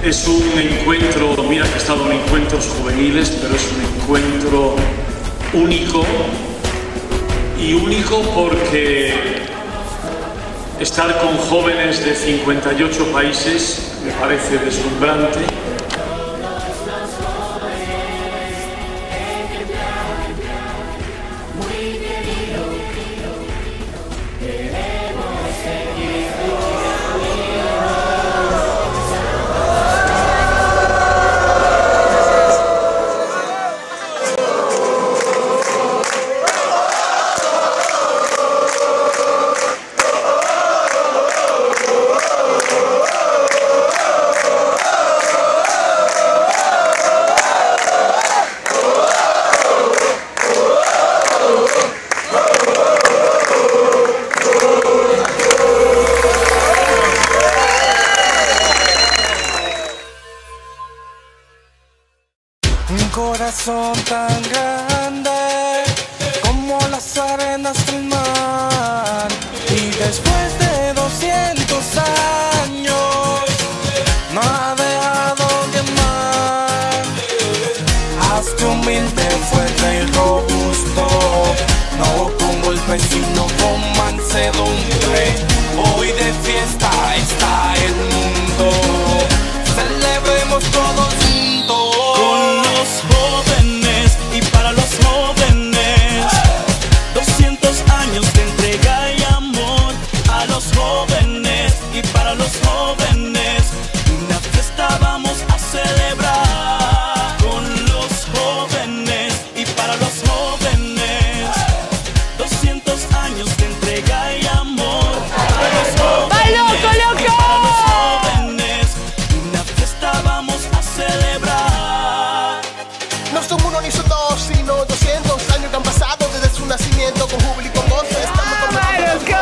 Es un encuentro, mira que he estado en encuentros juveniles, pero es un encuentro único. Y único porque estar con jóvenes de 58 países me parece deslumbrante. Un corazón tan grande como las arenas del mar, y después de 200 años no ha dejado quemar. Hazte humilde, fuerte y robusto, no con golpes sino con mansedumbre. Hoy de fiesta está el mundo, celebremos todos juntos. Con los jóvenes y para los jóvenes, 200 años de entrega y amor. A los jóvenes y para los jóvenes, una fiesta vamos a celebrar. Con los jóvenes y para los jóvenes, 200 años de entrega y amor. A los jóvenes y para los jóvenes, una fiesta vamos a celebrar. No son uno ni son dos, sino 200 años que han pasado desde su nacimiento. Con júbilo y con gozo estamos con ¡Let's go!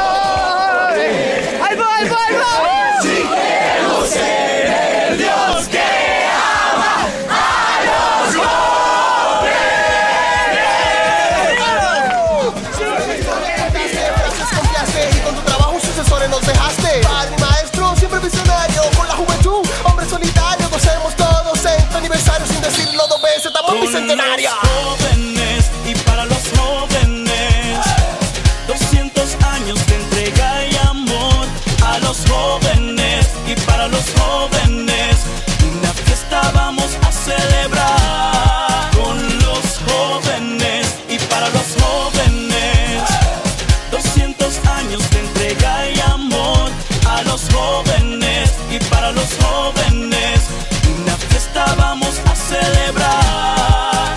¡Ahí va, ahí va, ahí va! Si queremos ser el Dios que ama a los jóvenes. Frases con clase y con tu trabajo sucesores nos dejaste. Padre y maestro, siempre visionario, con la juventud, hombre solitario. Gocemos todos en tu aniversario sin decirlo 2 veces, estamos bicentenaria. Jóvenes y para los jóvenes, 200 años de entrega y amor. A los jóvenes y para los jóvenes, una fiesta vamos a celebrar. Con los jóvenes y para los jóvenes, 200 años de entrega y amor. A los jóvenes y para los jóvenes, una fiesta vamos a celebrar.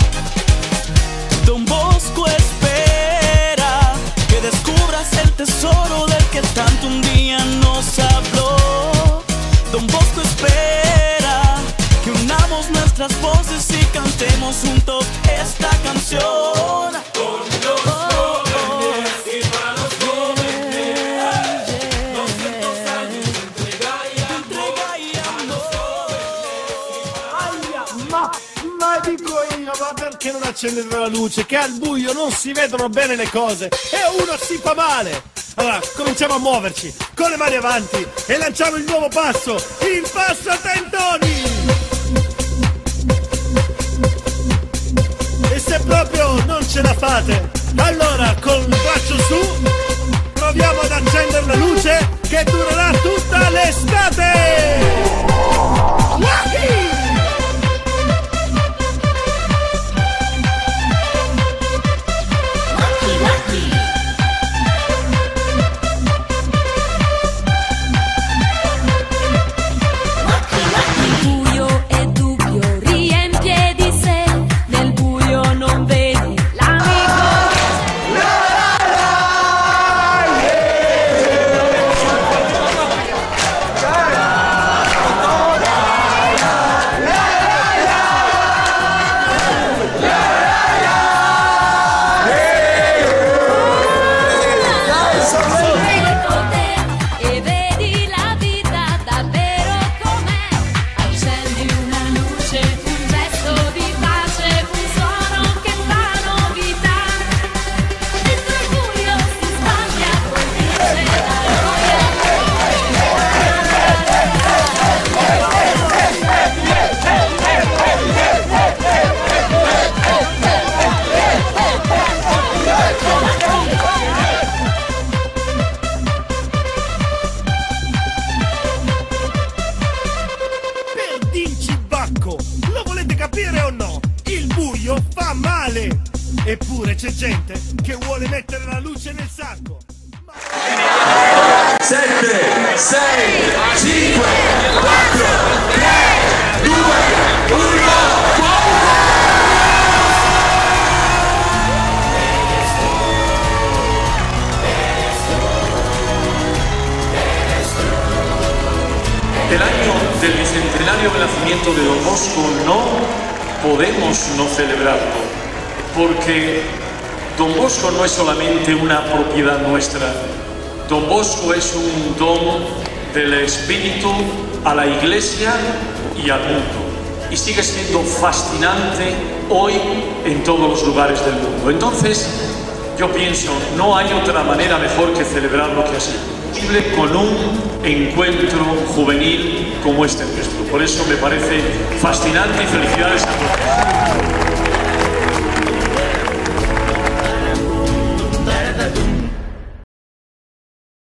Don Bosco espera que descubras el tesoro del que tanto un día nos habló. Don Bosco espera que unamos nuestras voces y cantemos juntos esta canción. Con los jóvenes y para los jóvenes, 200 años de entrega y amor. Ma dico io, ma perché non accendete la luce? Che al buio non si vedono bene le cose e uno si fa male. Allora, cominciamo a muoverci con le mani avanti e lanciamo il nuovo passo, il passo a tentoni. E se proprio non ce la fate, allora col braccio su proviamo ad accendere la luce che durerà tutta l'estate. Il buio è dubbio, riempie di sé, nel buio non vedi l'amico. Eppure c'è gente che vuole mettere la luce nel sacco. 7, 6, 5, 4, 3, 2, 1, El año del bicentenario del nacimiento de Don Bosco no podemos no celebrarlo, porque Don Bosco no es solamente una propiedad nuestra. Don Bosco es un don del Espíritu a la Iglesia y al mundo, y sigue siendo fascinante hoy en todos los lugares del mundo. Entonces, yo pienso, no hay otra manera mejor que celebrarlo que así, con un encuentro juvenil como este nuestro. Por eso me parece fascinante y felicidades a todos.